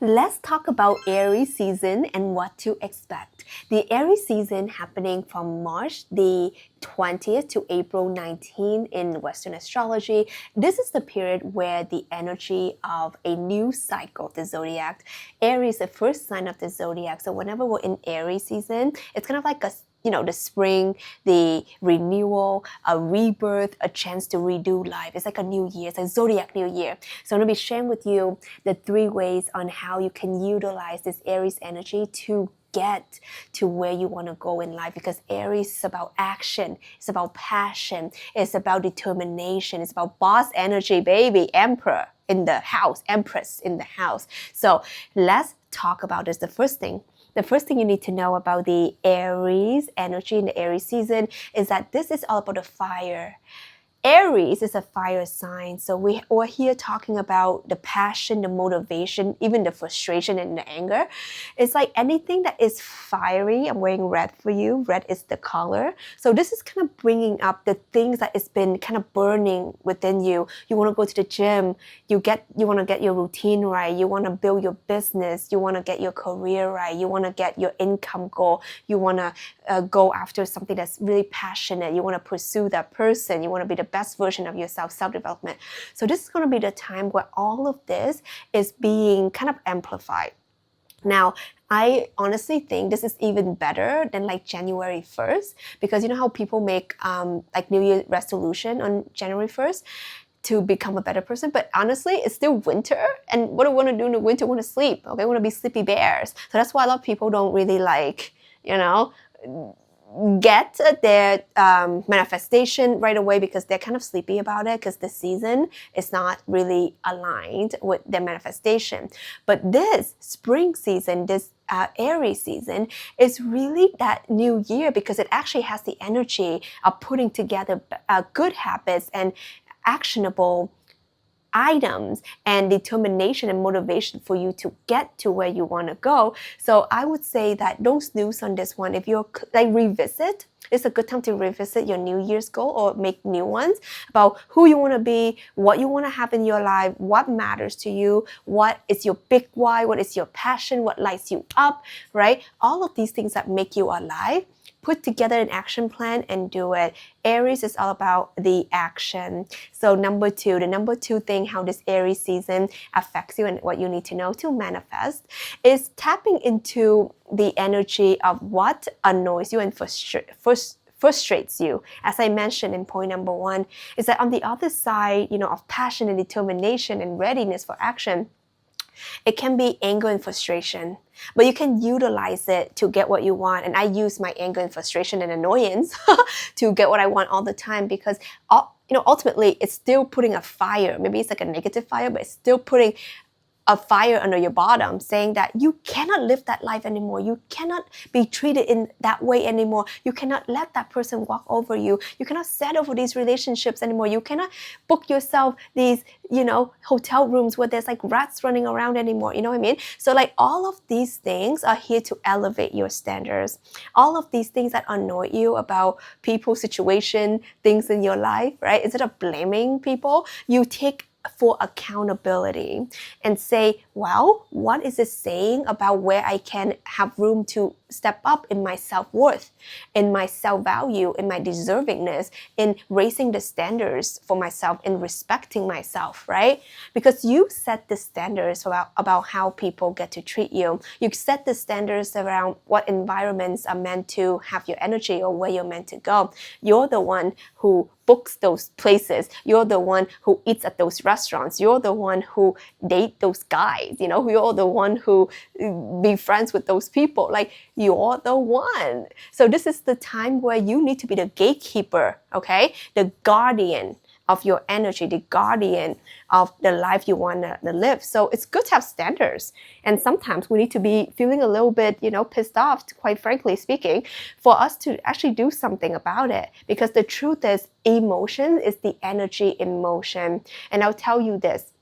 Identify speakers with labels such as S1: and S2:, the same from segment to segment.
S1: Let's talk about Aries season and what to expect. The Aries season happening from March the 20th to April 19th in Western astrology. This is the period where the energy of a new cycle, the zodiac. Aries is the first sign of the zodiac. So whenever we're in Aries season, it's kind of like the spring, the renewal, a rebirth, a chance to redo life. It's like a new year. It's a zodiac new year. So I'm going to be sharing with you the 3 ways on how you can utilize this Aries energy to get to where you want to go in life, because Aries is about action, it's about passion, it's about determination, it's about boss energy, baby, emperor in the house, empress in the house. So let's talk about this. The first thing you need to know about the Aries energy in the Aries season is that this is all about the fire. Aries is a fire sign, so we're here talking about the passion, the motivation, even the frustration and the anger. It's like anything that is fiery. I'm wearing red for you. Red is the color. So this is kind of bringing up the things that it's been kind of burning within you. You want to go to the gym. You want to get your routine right. You want to build your business. You want to get your career right. You want to get your income goal. You want to go after something that's really passionate. You want to pursue that person. You want to be the best version of yourself, self-development. So this is going to be the time where all of this is being kind of amplified. Now, I honestly think this is even better than like January 1st, because you know how people make like New Year resolution on January 1st? To become a better person. But honestly, it's still winter. And what do we want to do in the winter? We want to sleep. Okay, we want to be sleepy bears. So that's why a lot of people don't really like, get their manifestation right away, because they're kind of sleepy about it, because the season is not really aligned with their manifestation. But this spring season, this Aries season is really that new year, because it actually has the energy of putting together good habits and actionable items and determination and motivation for you to get to where you want to go. So I would say that don't snooze on this one. If you're like revisit, it's a good time to revisit your New Year's goal or make new ones about who you want to be, what you want to have in your life, what matters to you, what is your big why, what is your passion, what lights you up, right? All of these things that make you alive. Put together an action plan and do it. Aries is all about the action. So the number two thing, how this Aries season affects you and what you need to know to manifest, is tapping into the energy of what annoys you and frustrates you. As I mentioned in point number 1, is that on the other side, of passion and determination and readiness for action, it can be anger and frustration, but you can utilize it to get what you want. And I use my anger and frustration and annoyance to get what I want all the time, because ultimately it's still putting a fire. Maybe it's like a negative fire, but it's still putting a fire under your bottom, saying that you cannot live that life anymore. You cannot be treated in that way anymore. You cannot let that person walk over you. You cannot settle for these relationships anymore. You cannot book yourself these, hotel rooms where there's like rats running around anymore. You know what I mean? So like all of these things are here to elevate your standards. All of these things that annoy you about people, situation, things in your life, right? Instead of blaming people, you take for accountability and say, well, what is it saying about where I can have room to step up in my self-worth, in my self-value, in my deservingness, in raising the standards for myself, in respecting myself, right? Because you set the standards about how people get to treat you. You set the standards around what environments are meant to have your energy or where you're meant to go. You're the one who books those places. You're the one who eats at those restaurants. You're the one who date those guys. You're the one who be friends with those people. Like, you're the one. So this is the time where you need to be the gatekeeper, okay? The guardian of your energy, the guardian of the life you want to live. So it's good to have standards. And sometimes we need to be feeling a little bit, pissed off, quite frankly speaking, for us to actually do something about it. Because the truth is, emotion is the energy in motion. And I'll tell you this.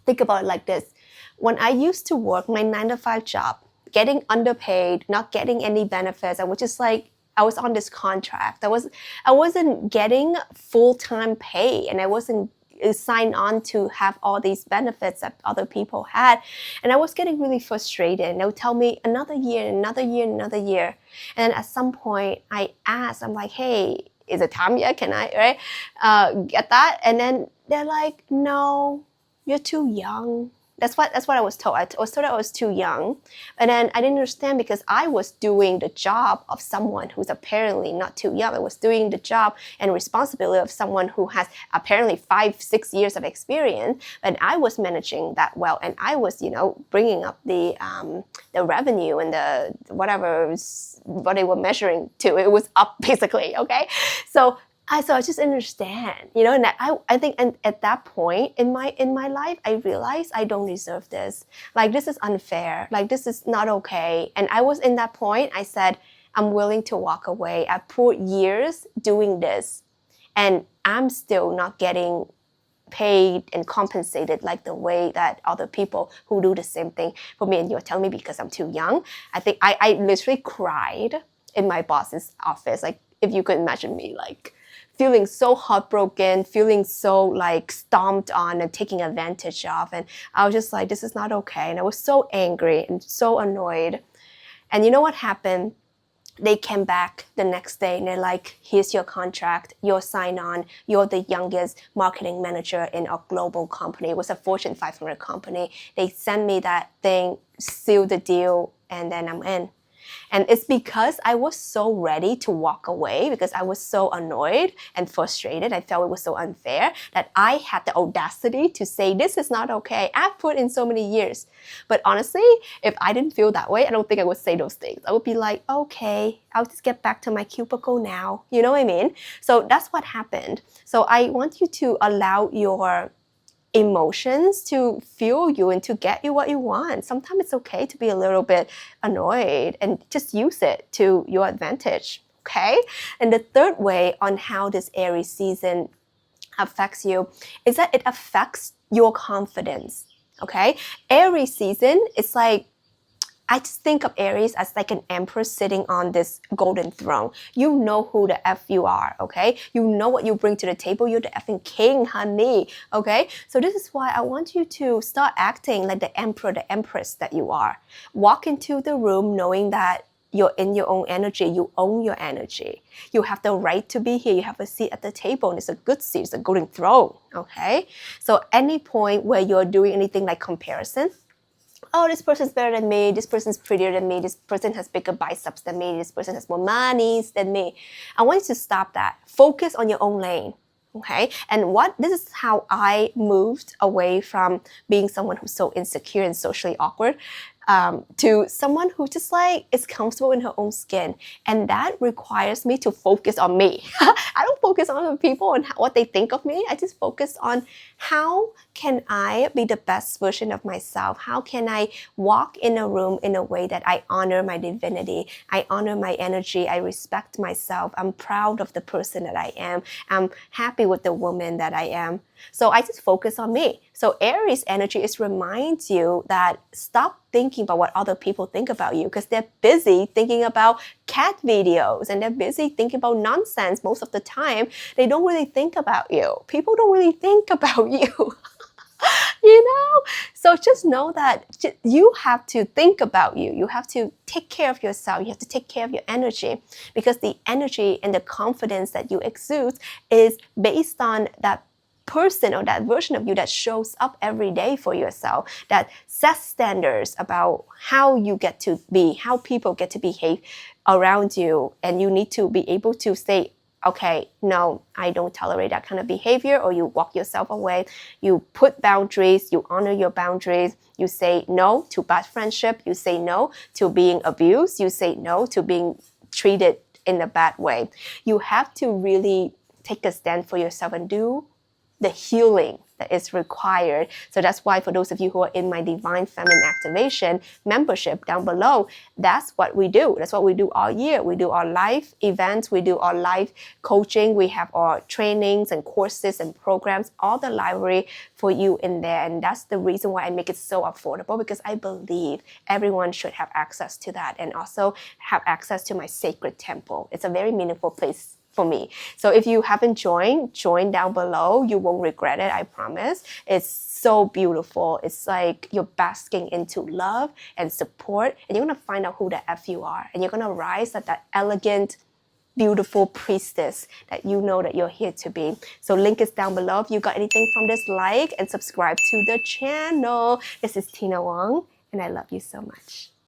S1: Think about it like this. When I used to work my 9-to-5 job, getting underpaid, not getting any benefits, I was just like, I was on this contract. I wasn't getting full-time pay, and I wasn't sign on to have all these benefits that other people had. And I was getting really frustrated. And they would tell me another year, another year, another year. And then at some point I asked, I'm like, hey, is it time yet? Can I, get that? And then they're like, no, you're too young. That's what I was told. I was told I was too young. And then I didn't understand because I was doing the job of someone who's apparently not too young. I was doing the job and responsibility of someone who has apparently 5-6 years of experience. And I was managing that well. And I was, bringing up the revenue and the whatever what they were measuring to. It was up basically, okay? So I just understand, and I think, and at that point in my life, I realized I don't deserve this. Like, this is unfair. Like, this is not okay. And I was in that point, I said, I'm willing to walk away. I poured years doing this, and I'm still not getting paid and compensated like the way that other people who do the same thing for me. And you're telling me because I'm too young? I think I literally cried in my boss's office. Like, if you could imagine me, like, feeling so heartbroken, feeling so like stomped on and taken advantage of. And I was just like, this is not okay. And I was so angry and so annoyed. And you know what happened? They came back the next day and they're like, here's your contract, you're sign on, you're the youngest marketing manager in a global company. It was a Fortune 500 company. They sent me that thing, seal the deal, and then I'm in. And it's because I was so ready to walk away because I was so annoyed and frustrated. I felt it was so unfair that I had the audacity to say, this is not okay. I've put in so many years. But honestly, if I didn't feel that way, I don't think I would say those things. I would be like, okay, I'll just get back to my cubicle now. You know what I mean? So that's what happened. So I want you to allow your emotions to fuel you and to get you what you want. Sometimes it's okay to be a little bit annoyed and just use it to your advantage, okay? And the third way on how this Aries season affects you is that it affects your confidence, okay? Aries season is like, I just think of Aries as like an empress sitting on this golden throne. You know who the F you are, okay? You know what you bring to the table. You're the effing king, honey, okay? So this is why I want you to start acting like the emperor, the empress that you are. Walk into the room knowing that you're in your own energy. You own your energy. You have the right to be here. You have a seat at the table, and it's a good seat. It's a golden throne, okay? So any point where you're doing anything like comparison, oh, this person's better than me, this person's prettier than me, this person has bigger biceps than me, this person has more money than me. I want you to stop that. Focus on your own lane, okay? And this is how I moved away from being someone who's so insecure and socially awkward to someone who just like is comfortable in her own skin. And that requires me to focus on me. I don't focus on other people and what they think of me. I just focus on how can I be the best version of myself? How can I walk in a room in a way that I honor my divinity? I honor my energy. I respect myself. I'm proud of the person that I am. I'm happy with the woman that I am. So I just focus on me. So Aries energy is reminds you that stop thinking about what other people think about you because they're busy thinking about cat videos and they're busy thinking about nonsense most of the time. They don't really think about you. People don't really think about you. So just know that you have to think about you. You have to take care of yourself. You have to take care of your energy because the energy and the confidence that you exude is based on that person or that version of you that shows up every day for yourself, that sets standards about how you get to be, how people get to behave around you. And you need to be able to say, okay, no, I don't tolerate that kind of behavior, or you walk yourself away. You put boundaries, you honor your boundaries. You say no to bad friendship. You say no to being abused. You say no to being treated in a bad way. You have to really take a stand for yourself and do the healing that is required. So that's why for those of you who are in my Divine Feminine Activation membership down below, that's what we do. That's what we do all year. We do our live events. We do our live coaching. We have our trainings and courses and programs, all the library for you in there. And that's the reason why I make it so affordable, because I believe everyone should have access to that and also have access to my sacred temple. It's a very meaningful place for me. So if you haven't joined, join down below. You won't regret it, I promise. It's so beautiful. It's like you're basking into love and support, and you're gonna find out who the F you are, and you're gonna rise as that elegant, beautiful priestess that you know that you're here to be. So link is down below. If you got anything from this, like and subscribe to the channel. This is Tina Wong, and I love you so much.